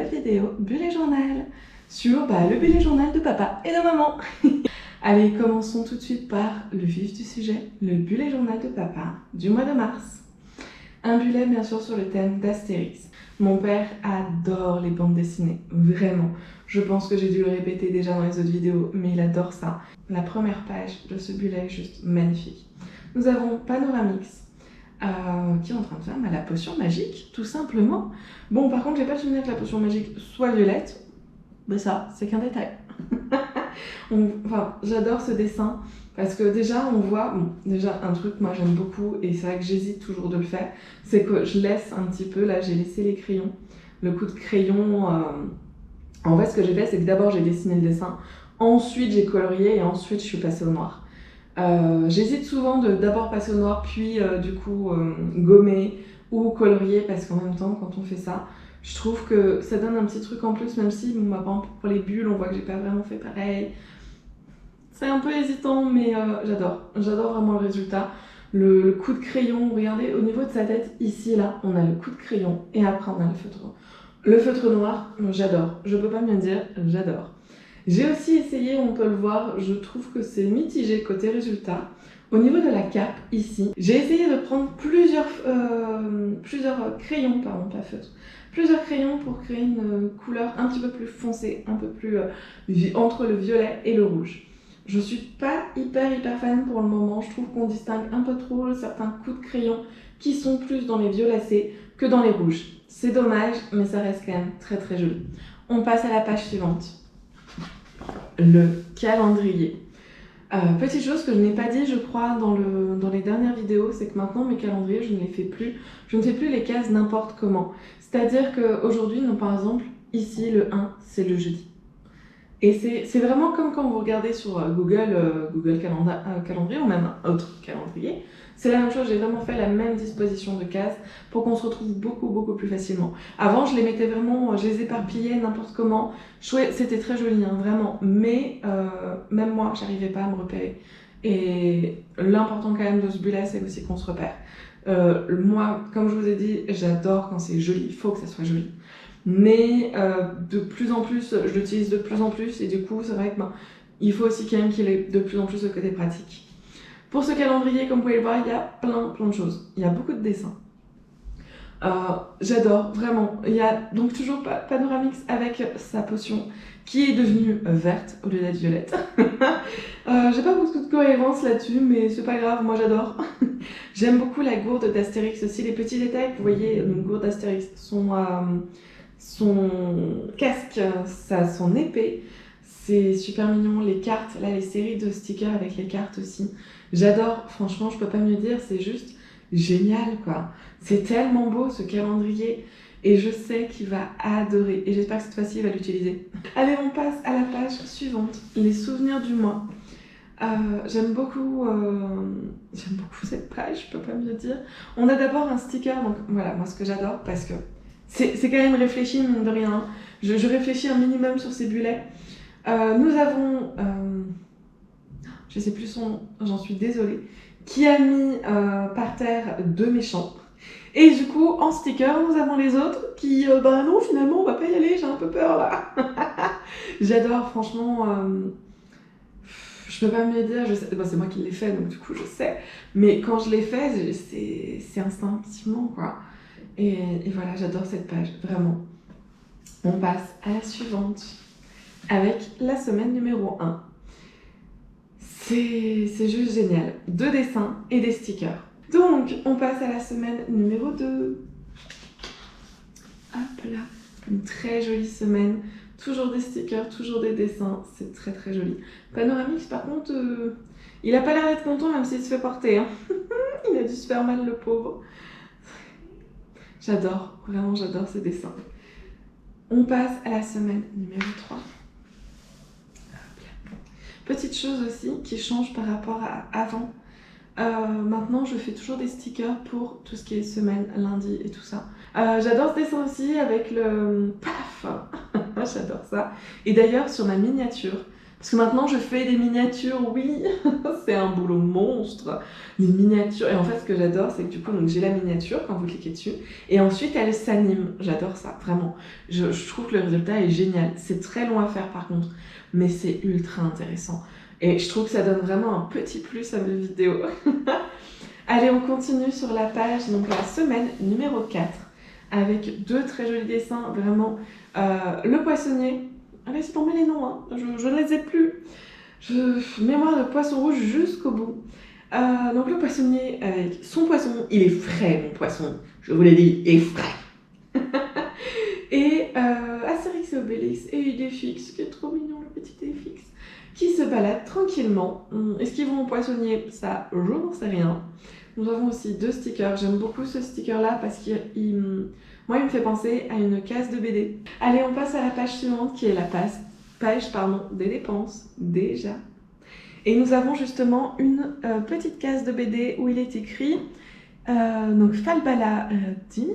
nouvelle vidéo bullet journal sur le bullet journal de papa et de maman. Allez, commençons tout de suite par le vif du sujet, le bullet journal de papa du mois de mars. Un bullet bien sûr sur le thème d'Astérix. Mon père adore les bandes dessinées, vraiment. Je pense que j'ai dû le répéter déjà dans les autres vidéos, mais il adore ça. La première page de ce bullet est juste magnifique. Nous avons Panoramix, qui est en train de faire la potion magique, tout simplement. Bon, par contre, j'ai pas le souvenir que la potion magique soit violette, mais ça, c'est qu'un détail. Enfin, j'adore ce dessin, parce que déjà, on voit, déjà, un truc, moi, j'aime beaucoup, et c'est vrai que j'hésite toujours de le faire, c'est que je laisse un petit peu, là, j'ai laissé les crayons, le coup de crayon, en fait, ce que j'ai fait, c'est que d'abord, j'ai dessiné le dessin, ensuite, j'ai colorié, et ensuite, je suis passée au noir. J'hésite souvent de d'abord passer au noir, puis du coup gommer ou colorier, parce qu'en même temps, quand on fait ça, je trouve que ça donne un petit truc en plus, même si, bon, par exemple, pour les bulles, on voit que j'ai pas vraiment fait pareil. C'est un peu hésitant, mais j'adore vraiment le résultat. Le coup de crayon, regardez, au niveau de sa tête, ici, là, on a le coup de crayon, et après, on a le feutre. Le feutre noir, j'adore, je peux pas mieux dire, j'adore. J'ai aussi essayé, on peut le voir, je trouve que c'est mitigé côté résultat. Au niveau de la cape, ici, j'ai essayé de prendre plusieurs crayons, pardon, pas feutre, plusieurs crayons pour créer une couleur un petit peu plus foncée, un peu plus entre le violet et le rouge. Je suis pas hyper fan pour le moment, je trouve qu'on distingue un peu trop certains coups de crayon qui sont plus dans les violacés que dans les rouges. C'est dommage, mais ça reste quand même très joli. On passe à la page suivante. Le calendrier. Petite chose que je n'ai pas dit, je crois, dans les dernières vidéos, c'est que maintenant mes calendriers, je ne les fais plus. Je ne fais plus les cases n'importe comment. C'est-à-dire qu'aujourd'hui, par exemple, ici, le 1, c'est le jeudi. Et c'est vraiment comme quand vous regardez sur Google Calendrier ou même un autre calendrier. C'est la même chose, j'ai vraiment fait la même disposition de cases pour qu'on se retrouve beaucoup plus facilement. Avant, je les mettais vraiment, je les éparpillais n'importe comment. C'était très joli, hein, vraiment. Mais même moi, j'arrivais pas à me repérer. Et l'important quand même de ce bullet, c'est aussi qu'on se repère. Moi, comme je vous ai dit, j'adore quand c'est joli. Il faut que ça soit joli. Mais de plus en plus, je l'utilise de plus en plus. Et du coup, c'est vrai que il faut aussi quand même qu'il ait de plus en plus le côté pratique. Pour ce calendrier, comme vous pouvez le voir, il y a plein de choses. Il y a beaucoup de dessins. J'adore, vraiment. Il y a donc toujours Panoramix avec sa potion qui est devenue verte au lieu d'être violette. J'ai pas beaucoup de cohérence là-dessus, mais c'est pas grave, moi j'adore. J'aime beaucoup la gourde d'Astérix aussi, les petits détails. Vous voyez, une gourde d'Astérix, son casque, son épée. C'est super mignon, les cartes, là les séries de stickers avec les cartes aussi. J'adore, franchement je peux pas mieux dire, c'est juste génial quoi. C'est tellement beau ce calendrier et je sais qu'il va adorer et j'espère que cette fois-ci il va l'utiliser. Allez, on passe à la page suivante, les souvenirs du mois. J'aime beaucoup cette page, je peux pas mieux dire. On a d'abord un sticker, donc voilà, moi ce que j'adore parce que c'est quand même réfléchi mine de rien. Je réfléchis un minimum sur ces bullets. Nous avons, je sais plus son nom, j'en suis désolée, qui a mis par terre 2 méchants. Et du coup, en sticker, nous avons les autres qui, non, finalement, on va pas y aller, j'ai un peu peur là. J'adore, franchement, je peux pas me dire, je sais, c'est moi qui l'ai fait, donc du coup, je sais. Mais quand je l'ai fait, c'est instinctivement, quoi. Et voilà, j'adore cette page, vraiment. On passe à la suivante. Avec la semaine numéro 1. C'est juste génial. 2 dessins et des stickers. Donc, on passe à la semaine numéro 2. Hop là. Une très jolie semaine. Toujours des stickers, toujours des dessins. C'est très joli. Panoramix, par contre, il a pas l'air d'être content même s'il se fait porter. Hein. Il a dû se faire mal, le pauvre. J'adore, vraiment j'adore ces dessins. On passe à la semaine numéro 3. Petite chose aussi qui change par rapport à avant. Maintenant, je fais toujours des stickers pour tout ce qui est semaine, lundi et tout ça. J'adore ce dessin aussi avec le paf. J'adore ça. Et d'ailleurs, sur ma miniature, Parce que maintenant je fais des miniatures, oui, c'est un boulot monstre. Les miniatures, et en fait ce que j'adore c'est que du coup donc, j'ai la miniature quand vous cliquez dessus, et ensuite elle s'anime, j'adore ça, vraiment. Je trouve que le résultat est génial, c'est très long à faire par contre, mais c'est ultra intéressant. Et je trouve que ça donne vraiment un petit plus à mes vidéos. Allez, on continue sur la page, donc la semaine numéro 4, avec 2 très jolis dessins, vraiment. Le poissonnier, laissez tomber les noms, hein. Je ne les ai plus. Mémoire de poisson rouge jusqu'au bout. Donc le poissonnier avec son poisson, il est frais mon poisson, je vous l'ai dit, il est frais. Et Astérix et Obélix et Idéfix, qui est trop mignon le petit Idéfix, qui se balade tranquillement. Est-ce qu'ils vont au poissonnier? Ça, je n'en sais rien. Nous avons aussi 2 stickers. J'aime beaucoup ce sticker-là parce qu'il me fait penser à une case de BD. Allez, on passe à la page suivante qui est la page des dépenses, déjà. Et nous avons justement une petite case de BD où il est écrit donc Falbala dit.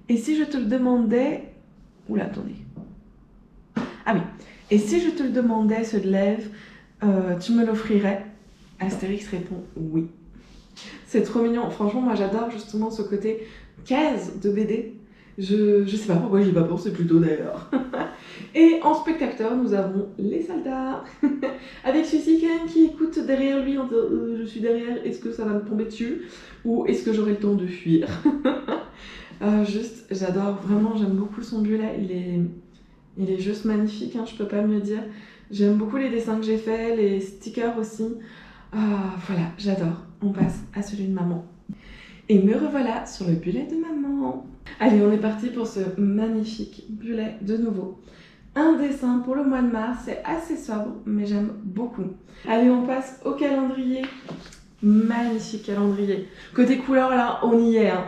Et si je te le demandais... Oula, attendez. Ah oui. Et si je te le demandais, ce lève, tu me l'offrirais? Astérix répond oui. C'est trop mignon. Franchement, moi j'adore justement ce côté case de BD. Je sais pas pourquoi j'y ai pas pensé plus tôt d'ailleurs. Et en spectateur, nous avons les soldats. Avec celui-ci quand même qui écoute derrière lui en disant je suis derrière, est-ce que ça va me tomber dessus? Ou est-ce que j'aurai le temps de fuir? Juste, j'adore, vraiment, j'aime beaucoup son bullet. Il est juste magnifique, hein, je peux pas mieux dire. J'aime beaucoup les dessins que j'ai faits, les stickers aussi. Voilà, j'adore. On passe à celui de maman. Et me revoilà sur le bullet de maman. Allez, on est parti pour ce magnifique bullet de nouveau. Un dessin pour le mois de mars, c'est assez sobre, mais j'aime beaucoup. Allez, on passe au calendrier. Magnifique calendrier. Côté couleur, là, on y est. Hein.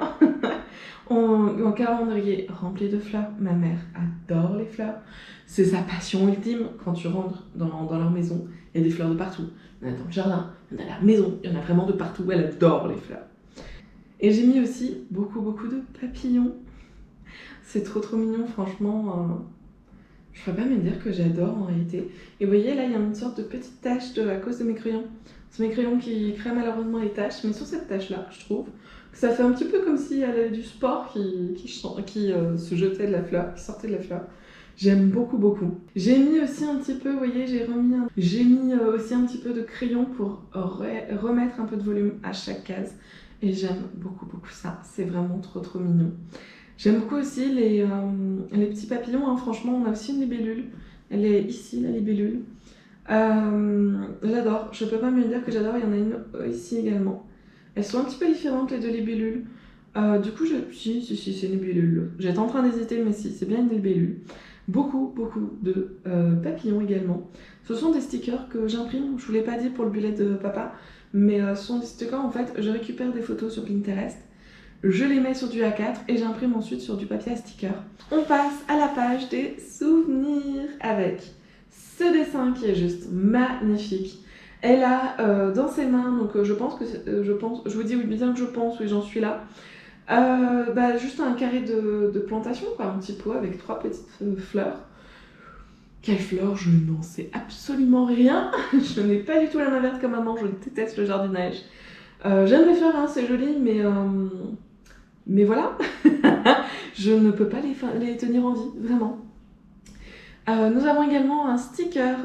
En calendrier rempli de fleurs. Ma mère adore les fleurs. C'est sa passion ultime. Quand tu rentres dans leur maison, il y a des fleurs de partout. Il y en a dans le jardin, il y en a à la maison, il y en a vraiment de partout. Elle adore les fleurs. Et j'ai mis aussi beaucoup de papillons. C'est trop mignon, franchement. Je ne peux pas me dire que j'adore en réalité. Et vous voyez, là, il y a une sorte de petite tache à cause de mes crayons. C'est mes crayons qui créent malheureusement les taches. Mais sur cette tache-là, je trouve que ça fait un petit peu comme si elle avait du sport qui se jetait de la fleur, qui sortait de la fleur. J'aime beaucoup. J'ai mis aussi un petit peu, vous voyez, j'ai mis aussi un petit peu de crayon pour remettre un peu de volume à chaque case. Et j'aime beaucoup ça. C'est vraiment trop mignon. J'aime beaucoup aussi les petits papillons, hein. Franchement, on a aussi une libellule. Elle est ici, la libellule. J'adore, je peux pas me dire que j'adore, il y en a une ici également. Elles sont un petit peu différentes, les 2 libellules. Du coup, si, c'est une libellule. J'étais en train d'hésiter, mais si, c'est bien une libellule. Beaucoup de papillons également. Ce sont des stickers que j'imprime, je vous l'ai pas dit pour le bullet de papa, mais ce sont des stickers, en fait, je récupère des photos sur Pinterest. Je les mets sur du A4 et j'imprime ensuite sur du papier à sticker. On passe à la page des souvenirs avec ce dessin qui est juste magnifique. Elle a dans ses mains, donc je vous dis oui, bien que je pense, oui j'en suis là, juste un carré de plantation, quoi, un petit pot avec 3 petites fleurs. Quelles fleurs? Je n'en sais absolument rien. Je n'ai pas du tout la main verte comme maman, je déteste le jardinage. J'aime les fleurs, hein, c'est joli, mais voilà, je ne peux pas les tenir en vie, vraiment. Nous avons également un sticker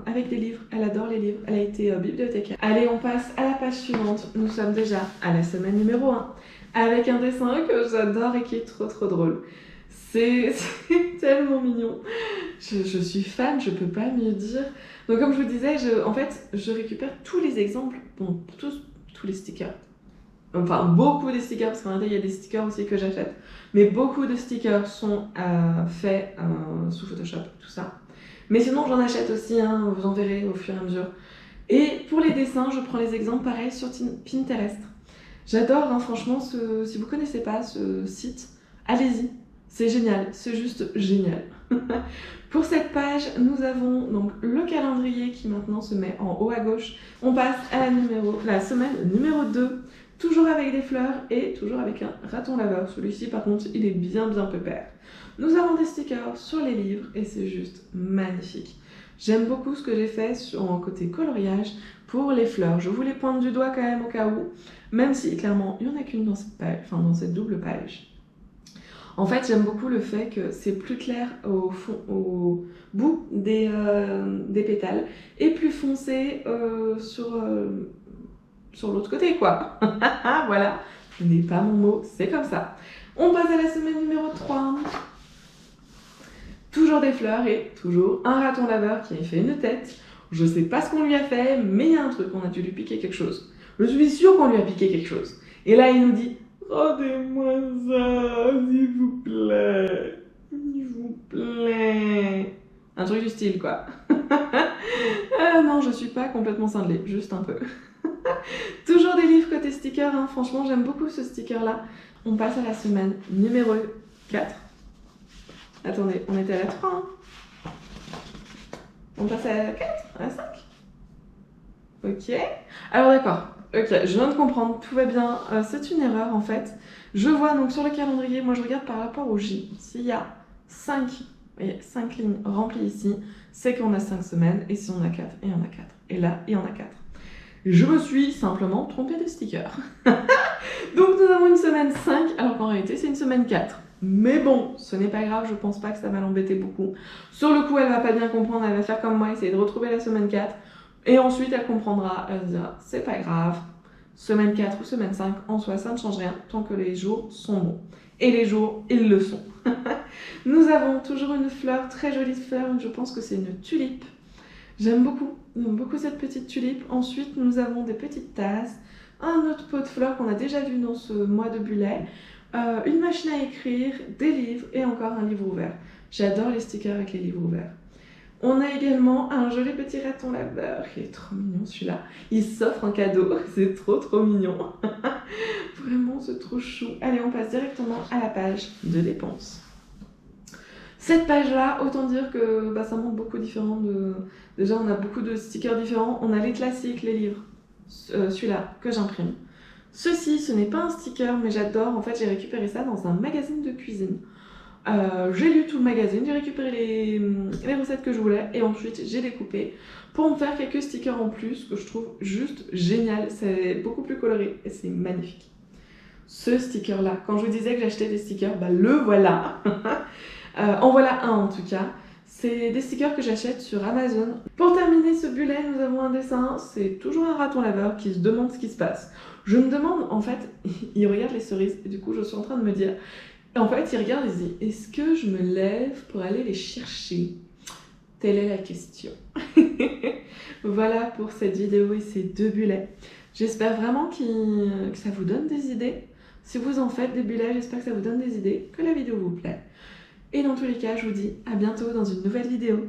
avec des livres. Elle adore les livres, elle a été bibliothécaire. Allez, on passe à la page suivante. Nous sommes déjà à la semaine numéro 1 avec un dessin que j'adore et qui est trop drôle. C'est tellement mignon. Je suis fan, je peux pas mieux dire. Donc comme je vous disais, je récupère tous les exemples, bon, tous les stickers. Enfin, beaucoup des stickers, parce qu'en réalité, il y a des stickers aussi que j'achète. Mais beaucoup de stickers sont faits sous Photoshop, tout ça. Mais sinon, j'en achète aussi, hein, vous en verrez au fur et à mesure. Et pour les dessins, je prends les exemples pareils sur Pinterest. J'adore, hein, franchement, si vous connaissez pas ce site, allez-y. C'est génial, c'est juste génial. Pour cette page, nous avons donc le calendrier qui maintenant se met en haut à gauche. On passe à la semaine numéro 2. Toujours avec des fleurs et toujours avec un raton laveur. Celui-ci, par contre, il est bien pépère. Nous avons des stickers sur les livres et c'est juste magnifique. J'aime beaucoup ce que j'ai fait en côté coloriage pour les fleurs. Je voulais poindre du doigt quand même au cas où, même si clairement il n'y en a qu'une dans cette page, enfin dans cette double page. En fait, j'aime beaucoup le fait que c'est plus clair au bout des pétales et plus foncé sur l'autre côté, quoi. Voilà, ce n'est pas mon mot, c'est comme ça. On passe à la semaine numéro 3. Toujours des fleurs et toujours un raton laveur qui a fait une tête. Je sais pas ce qu'on lui a fait, mais il y a un truc, on a dû lui piquer quelque chose. Je suis sûre qu'on lui a piqué quelque chose. Et là, il nous dit « Rendez-moi ça, s'il vous plaît. S'il vous plaît. » Un truc du style, quoi. Non, je suis pas complètement cinglée, juste un peu. Toujours des livres côté sticker, hein. Franchement, j'aime beaucoup ce sticker-là. On passe à la semaine numéro 4. Attendez, on était à la 3, hein. On passe à la 4, à la 5. Ok. Alors d'accord, ok, je viens de comprendre, tout va bien. C'est une erreur en fait. Je vois donc sur le calendrier, moi je regarde par rapport au J. S'il y a 5 lignes remplies ici, c'est qu'on a 5 semaines. Et si on a 4, il y en a 4. Et là, il y en a 4. Je me suis simplement trompée de sticker. Donc nous avons une semaine 5, alors qu'en réalité c'est une semaine 4. Mais bon, ce n'est pas grave, je pense pas que ça va l'embêter beaucoup. Sur le coup, elle va pas bien comprendre, elle va faire comme moi, essayer de retrouver la semaine 4. Et ensuite, elle comprendra, elle se dira, c'est pas grave, semaine 4 ou semaine 5, en soi, ça ne change rien, tant que les jours sont bons. Et les jours, ils le sont. Nous avons toujours une fleur, très jolie fleur, je pense que c'est une tulipe. J'aime beaucoup cette petite tulipe. Ensuite, nous avons des petites tasses, un autre pot de fleurs qu'on a déjà vu dans ce mois de Bullet, une machine à écrire, des livres et encore un livre ouvert. J'adore les stickers avec les livres ouverts. On a également un joli petit raton laveur. Il est trop mignon celui-là. Il s'offre un cadeau. C'est trop mignon. Vraiment, c'est trop chou. Allez, on passe directement à la page de dépenses. Cette page-là, autant dire que ça montre beaucoup différent de... Déjà, on a beaucoup de stickers différents. On a les classiques, les livres. Celui-là, que j'imprime. Ceci, ce n'est pas un sticker, mais j'adore. En fait, j'ai récupéré ça dans un magazine de cuisine. J'ai lu tout le magazine, j'ai récupéré les recettes que je voulais et ensuite j'ai découpé pour me faire quelques stickers en plus que je trouve juste génial. C'est beaucoup plus coloré et c'est magnifique. Ce sticker là, quand je vous disais que j'achetais des stickers, le voilà. En voilà un en tout cas. C'est des stickers que j'achète sur Amazon. Pour terminer ce bullet, nous avons un dessin. C'est toujours un raton laveur qui se demande ce qui se passe. Je me demande, en fait, il regarde les cerises et du coup je suis en train de me dire... En fait, il regarde et se dit, est-ce que je me lève pour aller les chercher? Telle est la question. Voilà pour cette vidéo et ces 2 bullets. J'espère vraiment que ça vous donne des idées. Si vous en faites des bullets, j'espère que ça vous donne des idées, que la vidéo vous plaît. Et dans tous les cas, je vous dis à bientôt dans une nouvelle vidéo.